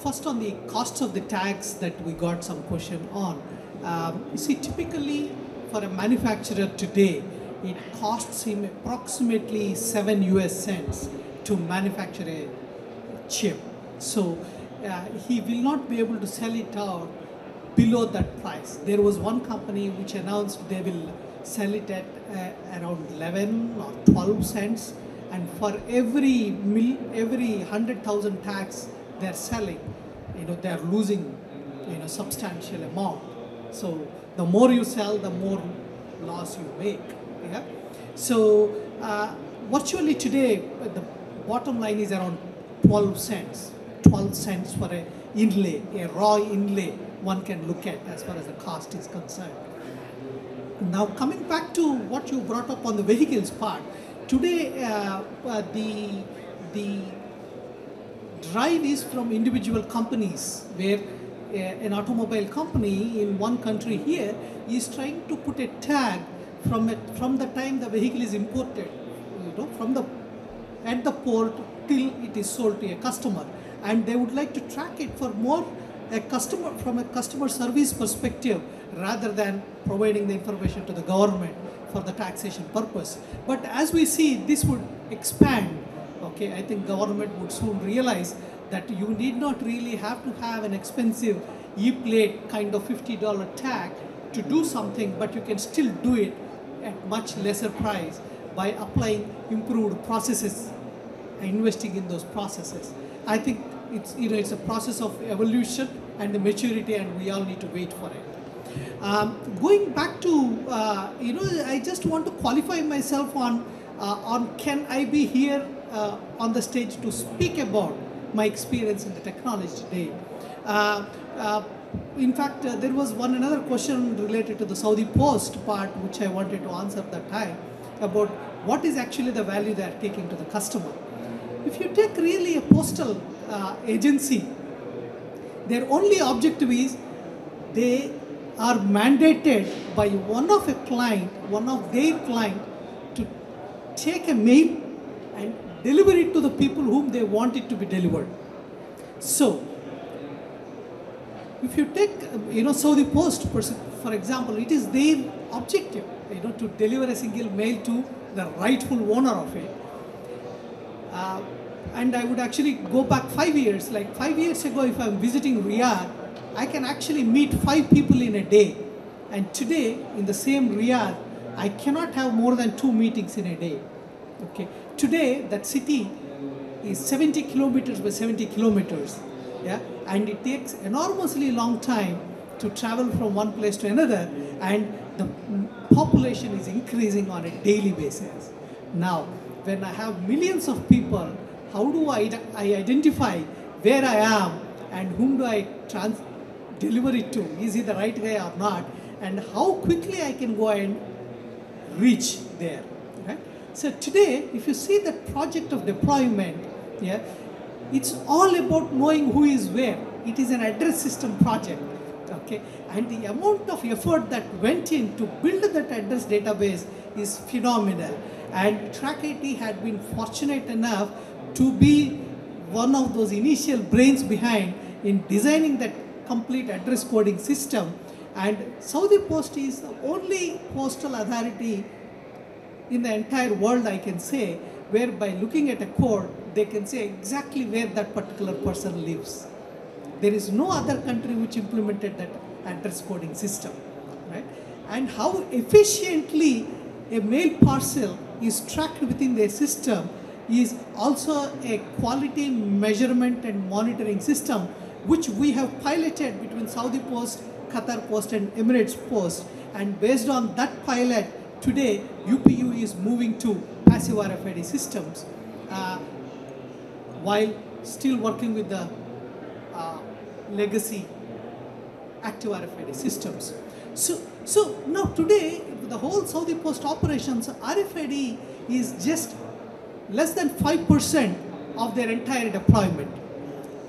first on the cost of the tags that we got some question on. You see, typically for a manufacturer today, it costs him approximately 7 US cents to manufacture a chip. So he will not be able to sell it out below that price. There was one company which announced they will sell it at around 11 or 12 cents, and for every 100,000 tags they're selling, they're losing substantial amount. So the more you sell, the more loss you make. Yeah. So virtually today the bottom line is around 12 cents. 12 cents for a inlay, a raw inlay one can look at as far as the cost is concerned. Now coming back to what you brought up on the vehicles part, today the drive is from individual companies, where an automobile company in one country here is trying to put a tag from the time the vehicle is imported, at the port till it is sold to a customer, and they would like to track it for more from a customer service perspective, rather than providing the information to the government for the taxation purpose. But as we see, this would expand. Okay, I think government would soon realize that you need not really have to have an expensive e-plate kind of $50 tag to do something, but you can still do it at much lesser price by applying improved processes and investing in those processes. I think it's a process of evolution and the maturity, and we all need to wait for it. Going back to, I just want to qualify myself on can I be here on the stage to speak about my experience in the technology today. In fact, there was another question related to the Saudi Post part, which I wanted to answer at that time, about what is actually the value they are taking to the customer. If you take really a postal agency, their only objective is they are mandated by one of their client, to take a mail and deliver it to the people whom they want it to be delivered. So, if you take, Saudi Post, for example, it is their objective, to deliver a single mail to the rightful owner of it. And I would actually go back 5 years. Like 5 years ago, if I'm visiting Riyadh, I can actually meet 5 people in a day. And today, in the same Riyadh, I cannot have more than 2 meetings in a day. Okay. Today, that city is 70 kilometers by 70 kilometers. Yeah. And it takes enormously long time to travel from one place to another. And the population is increasing on a daily basis. Now, when I have millions of people, how do I identify where I am and whom do I deliver it to? Is he the right guy or not? And how quickly I can go and reach there. Right? So today, if you see the project of deployment, yeah, it's all about knowing who is where. It is an address system project. Okay? And the amount of effort that went in to build that address database is phenomenal. And TrackIT had been fortunate enough to be one of those initial brains behind in designing that complete address coding system. And Saudi Post is the only postal authority in the entire world, I can say, where by looking at a code, they can say exactly where that particular person lives. There is no other country which implemented that address coding system, right? And how efficiently a mail parcel is tracked within their system is also a quality measurement and monitoring system, which we have piloted between Saudi Post, Qatar Post and Emirates Post. And based on that pilot, today UPU is moving to passive RFID systems while still working with the legacy active RFID systems. So now today, the whole Saudi Post operations, RFID is just less than 5% of their entire deployment.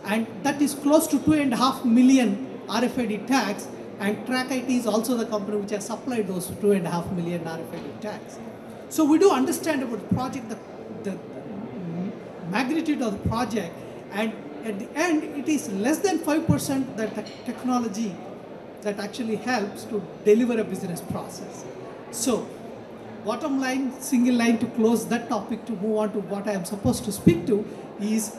And that is close to 2.5 million RFID tags, and TrackIT is also the company which has supplied those 2.5 million RFID tags. So we do understand about the project, the magnitude of the project, and at the end, it is less than 5% that the technology that actually helps to deliver a business process. So, bottom line, single line to close that topic, to move on to what I am supposed to speak to, is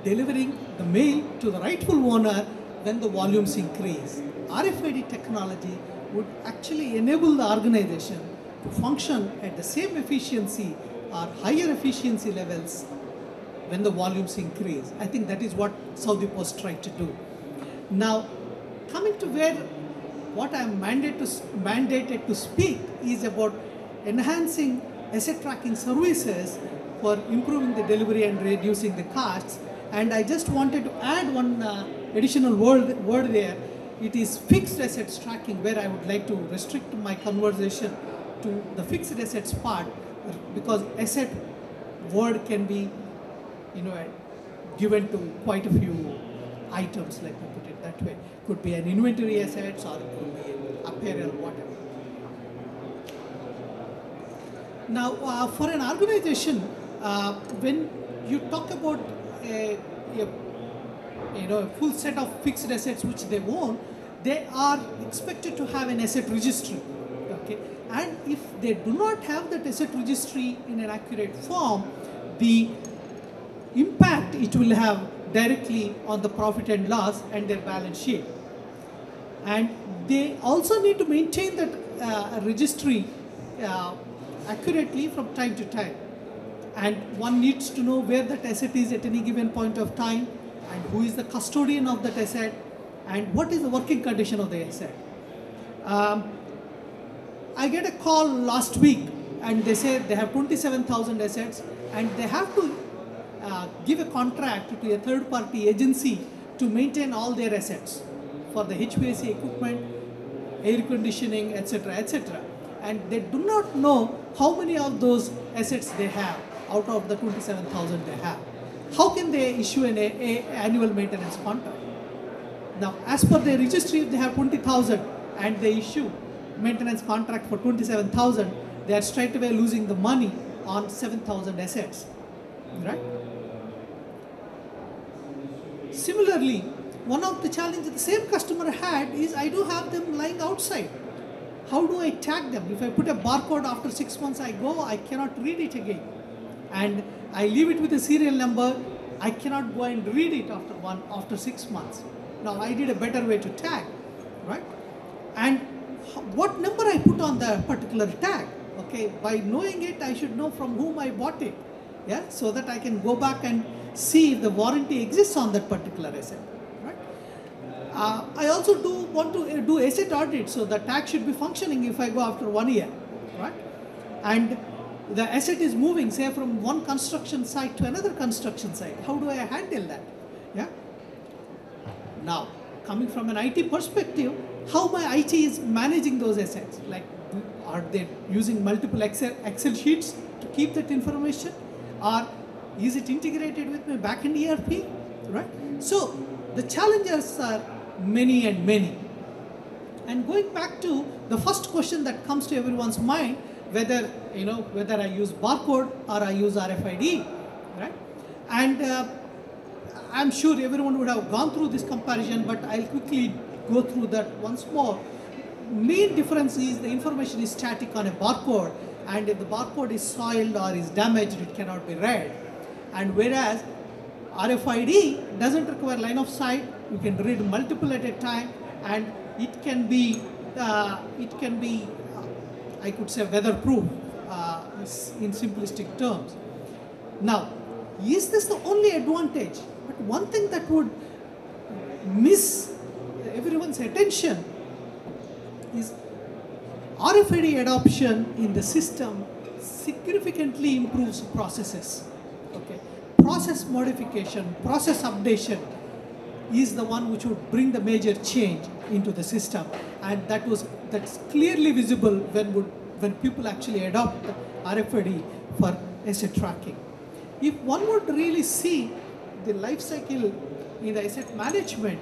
delivering the mail to the rightful owner when the volumes increase. RFID technology would actually enable the organization to function at the same efficiency or higher efficiency levels when the volumes increase. I think that is what Saudi Post tried to do. Now, coming to where what I am mandated to speak is about enhancing asset tracking services for improving the delivery and reducing the costs. And I just wanted to add one additional word there. It is fixed assets tracking, where I would like to restrict my conversation to the fixed assets part, because asset word can be, given to quite a few items, let me put it that way. Could be an inventory assets, or it could be apparel, whatever. Now, for an organization, when you talk about a full set of fixed assets which they own, they are expected to have an asset registry. Okay, and if they do not have that asset registry in an accurate form, the impact it will have directly on the profit and loss and their balance sheet. And they also need to maintain that registry accurately from time to time. And one needs to know where that asset is at any given point of time, and who is the custodian of that asset, and what is the working condition of the asset. I get a call last week, and they say they have 27,000 assets, and they have to give a contract to a third-party agency to maintain all their assets for the HVAC equipment, air conditioning, etc., etc. And they do not know how many of those assets they have out of the 27,000 they have. How can they issue an annual maintenance contract? Now, as per their registry, if they have 20,000 and they issue maintenance contract for 27,000, they are straight away losing the money on 7,000 assets, right? Similarly, one of the challenges the same customer had is, I do have them lying outside. How do I tag them? If I put a barcode, after 6 months I go, I cannot read it again. And I leave it with a serial number, I cannot go and read it after 6 months. Now, I did a better way to tag, right? And what number I put on the particular tag, okay? By knowing it, I should know from whom I bought it, yeah? So that I can go back and see if the warranty exists on that particular asset, right? I also want to do asset audit, so the tag should be functioning if I go after 1 year, right? And the asset is moving, say, from one construction site to another construction site. How do I handle that? Yeah. Now, coming from an IT perspective, how my IT is managing those assets? Like, are they using multiple Excel sheets to keep that information? Or is it integrated with my backend ERP? Right? So, the challenges are many and many. And going back to the first question that comes to everyone's mind, whether I use barcode or I use RFID, right? And I'm sure everyone would have gone through this comparison, but I'll quickly go through that once more. Main difference is the information is static on a barcode, and if the barcode is soiled or is damaged, it cannot be read. And whereas RFID doesn't require line of sight, you can read multiple at a time, and it can be I could say weatherproof in simplistic terms. Now, is this the only advantage? But one thing that would miss everyone's attention is RFID adoption in the system significantly improves processes. Okay, process modification, process updation is the one which would bring the major change into the system, and that's clearly visible when people actually adopt RFID for asset tracking. If one would really see the life cycle in the asset management,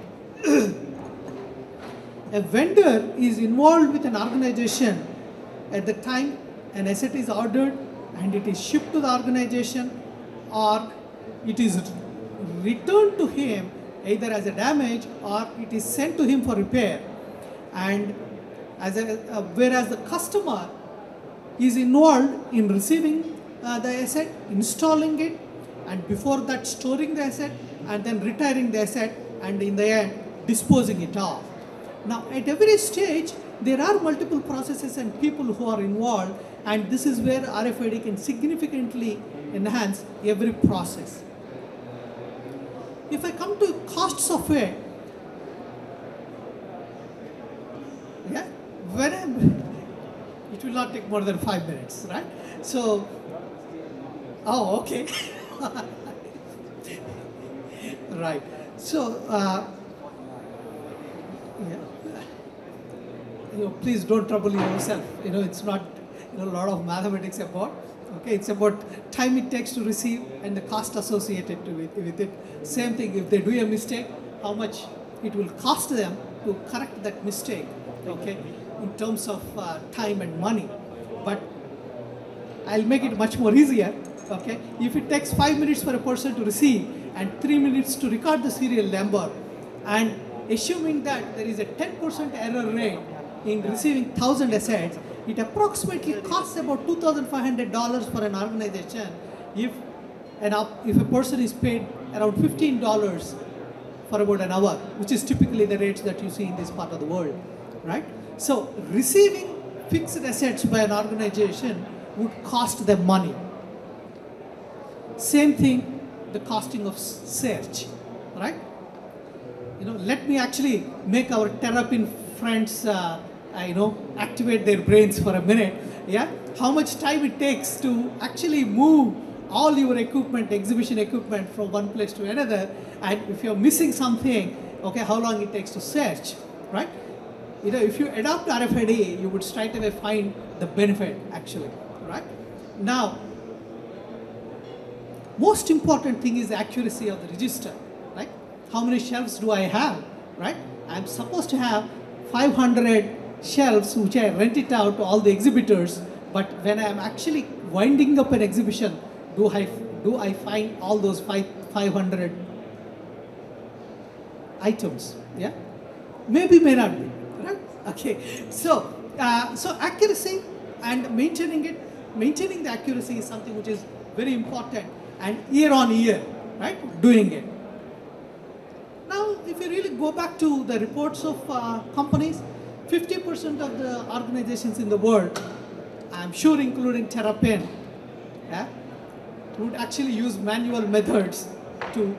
a vendor is involved with an organization at the time an asset is ordered and it is shipped to the organization, or it is returned to him either as a damage or it is sent to him for repair. And whereas the customer is involved in receiving the asset, installing it, and before that storing the asset, and then retiring the asset, and in the end disposing it off. Now at every stage there are multiple processes and people who are involved, and this is where RFID can significantly enhance every process. If I come to costs of it, yeah, it will not take more than 5 minutes, right? So, oh, okay. Right. So, please don't trouble yourself. It's not a lot of mathematics about. Okay, it's about time it takes to receive and the cost associated with it. Same thing, if they do a mistake, how much it will cost them to correct that mistake. Okay, in terms of time and money. But I'll make it much more easier. Okay, if it takes 5 minutes for a person to receive and 3 minutes to record the serial number, and assuming that there is a 10% error rate in receiving 1,000 assets, it approximately costs about $2,500 for an organization if a person is paid around $15 for about an hour, which is typically the rates that you see in this part of the world, right? So receiving fixed assets by an organization would cost them money. Same thing, the costing of search, right? Let me actually make our Terrapin friends activate their brains for a minute. Yeah, how much time it takes to actually move all your equipment, exhibition equipment, from one place to another, and if you're missing something, okay, how long it takes to search, right? If you adopt RFID, you would straight away find the benefit actually, right? Now, most important thing is the accuracy of the register, right? How many shelves do I have, right? I'm supposed to have 500 shelves which I rent it out to all the exhibitors, but when I'm actually winding up an exhibition, do I find all those 500 items? Yeah, maybe, may not be, right? Okay, so accuracy and maintaining the accuracy is something which is very important, and year on year, right, doing it. Now, if you really go back to the reports of companies, 50% of the organizations in the world, I'm sure including Terrapin, yeah, would actually use manual methods to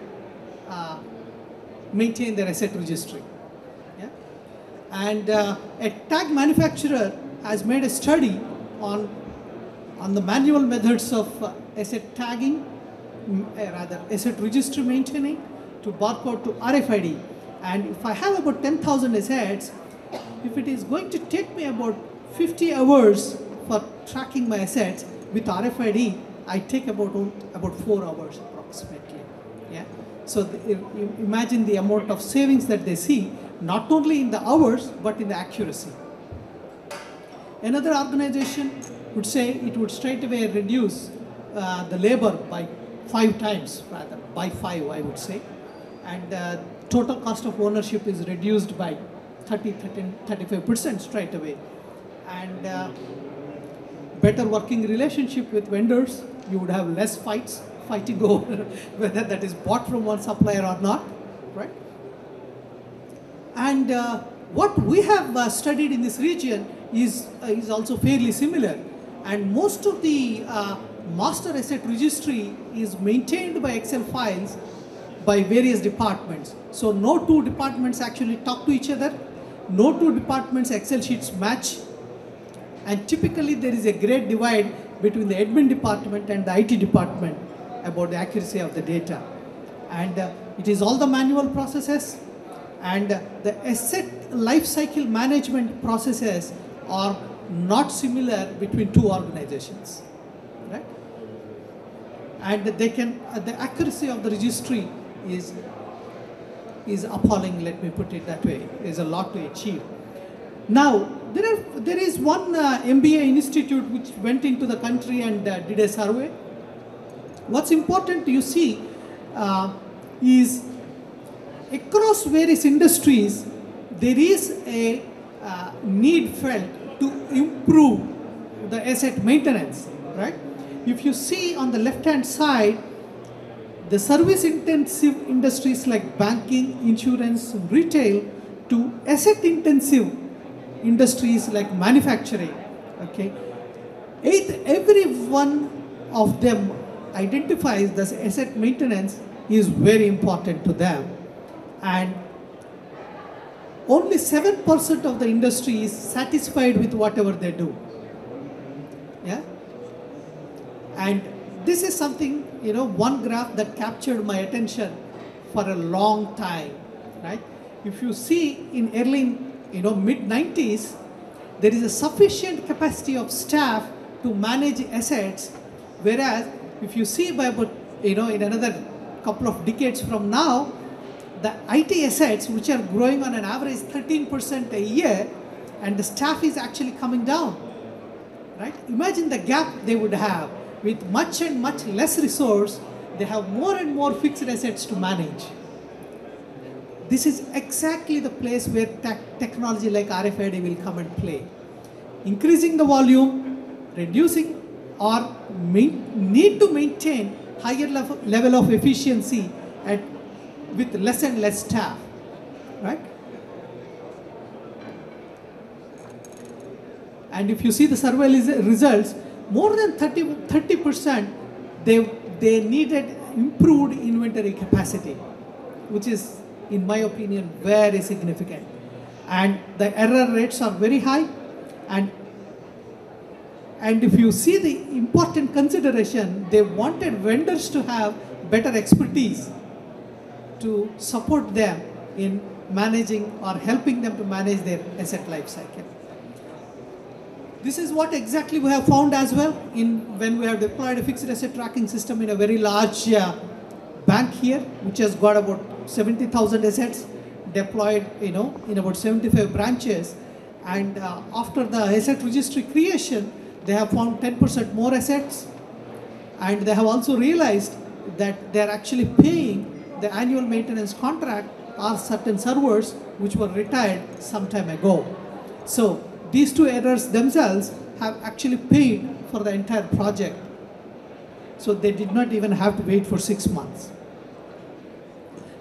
maintain their asset registry. Yeah? And a tag manufacturer has made a study on the manual methods of asset tagging, rather asset registry maintaining, to barcode to RFID. And if I have about 10,000 assets, if it is going to take me about 50 hours for tracking my assets, with RFID, I take about 4 hours approximately. Yeah. So imagine the amount of savings that they see, not only in the hours, but in the accuracy. Another organization would say it would straight away reduce the labor by 5 times, rather, by 5, I would say. And total cost of ownership is reduced by 35% straight away. And better working relationship with vendors, you would have less fighting over whether that is bought from one supplier or not, right? And what we have studied in this region is also fairly similar. And most of the master asset registry is maintained by Excel files by various departments. So no two departments actually talk to each other. No two departments' Excel sheets match. And typically there is a great divide between the admin department and the IT department about the accuracy of the data. And it is all the manual processes, and the asset lifecycle management processes are not similar between two organizations, right? And the accuracy of the registry is appalling, let me put it that way. There's a lot to achieve. Now, there is one MBA institute which went into the country and did a survey. What's important, you see, is across various industries, there is a need felt to improve the asset maintenance, right? If you see on the left-hand side, the service-intensive industries like banking, insurance, retail, to asset-intensive industries like manufacturing, okay? Every one of them identifies that asset maintenance is very important to them. And only 7% of the industry is satisfied with whatever they do. Yeah? And this is something, one graph that captured my attention for a long time, right? If you see in early, mid-90s, there is a sufficient capacity of staff to manage assets, whereas if you see by about, in another couple of decades from now, the IT assets, which are growing on an average 13% a year, and the staff is actually coming down, right? Imagine the gap they would have. With much and much less resource, they have more and more fixed assets to manage. This is exactly the place where technology like RFID will come and play. Increasing the volume, reducing or need to maintain higher level of efficiency with less and less staff, right? And if you see the survey results, more than 30% they needed improved inventory capacity, which is, in my opinion, very significant. And the error rates are very high. And if you see the important consideration, they wanted vendors to have better expertise to support them in managing or helping them to manage their asset life cycle. This is what exactly we have found as well when we have deployed a fixed asset tracking system in a very large bank here, which has got about 70,000 assets deployed, in about 75 branches. And after the asset registry creation, they have found 10% more assets. And they have also realized that they are actually paying the annual maintenance contract are certain servers which were retired some time ago. So these two errors themselves have actually paid for the entire project. So they did not even have to wait for 6 months.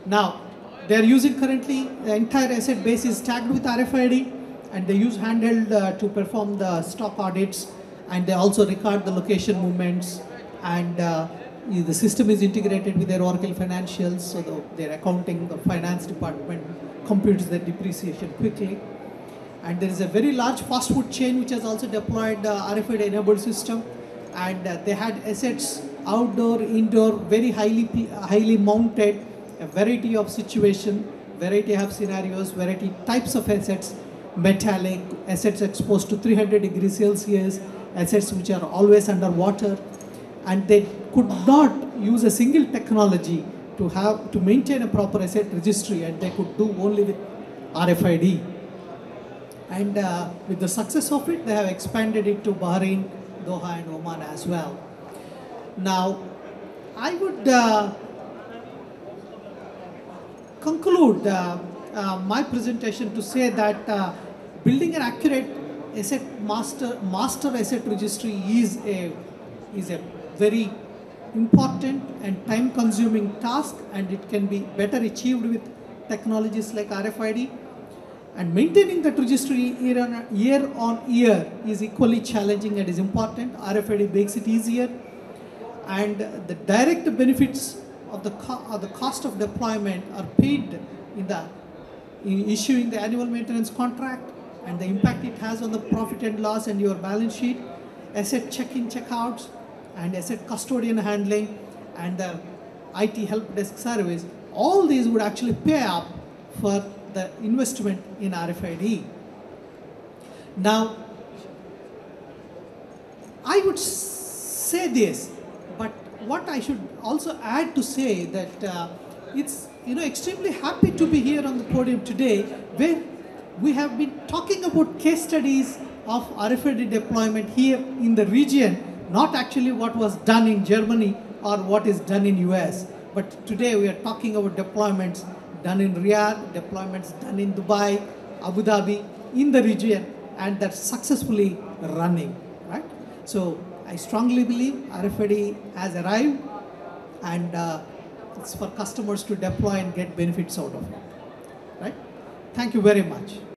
Now, they are using currently, the entire asset base is tagged with RFID, and they use handheld to perform the stock audits, and they also record the location movements, and the system is integrated with their Oracle financials, so their accounting, the finance department computes their depreciation quickly. And there is a very large fast food chain which has also deployed the RFID-enabled system, and they had assets outdoor, indoor, very highly mounted, a variety of situation, variety of scenarios, variety types of assets, metallic, assets exposed to 300 degrees Celsius, assets which are always underwater, and they could not use a single technology to maintain a proper asset registry, and they could do only with RFID. And with the success of it, they have expanded it to Bahrain, Doha, and Oman as well. Now, I would conclude my presentation to say that building an accurate master asset registry is a very important and time-consuming task, and it can be better achieved with technologies like RFID. And maintaining that registry year on year is equally challenging and is important. RFID makes it easier, and the direct benefits of the cost of deployment are paid in issuing the annual maintenance contract, and the impact it has on the profit and loss and your balance sheet, asset check-in, check-outs, and asset custodian handling, and the IT help desk service. All these would actually pay up for the investment in RFID. Now, I would say this, but what I should also add to say that it's extremely happy to be here on the podium today, where we have been talking about case studies of RFID deployment here in the region, not actually what was done in Germany or what is done in US. But today we are talking about deployments done in Riyadh, deployments done in Dubai, Abu Dhabi, in the region, and that's successfully running, right? So I strongly believe RFID has arrived, and it's for customers to deploy and get benefits out of it, right? Thank you very much.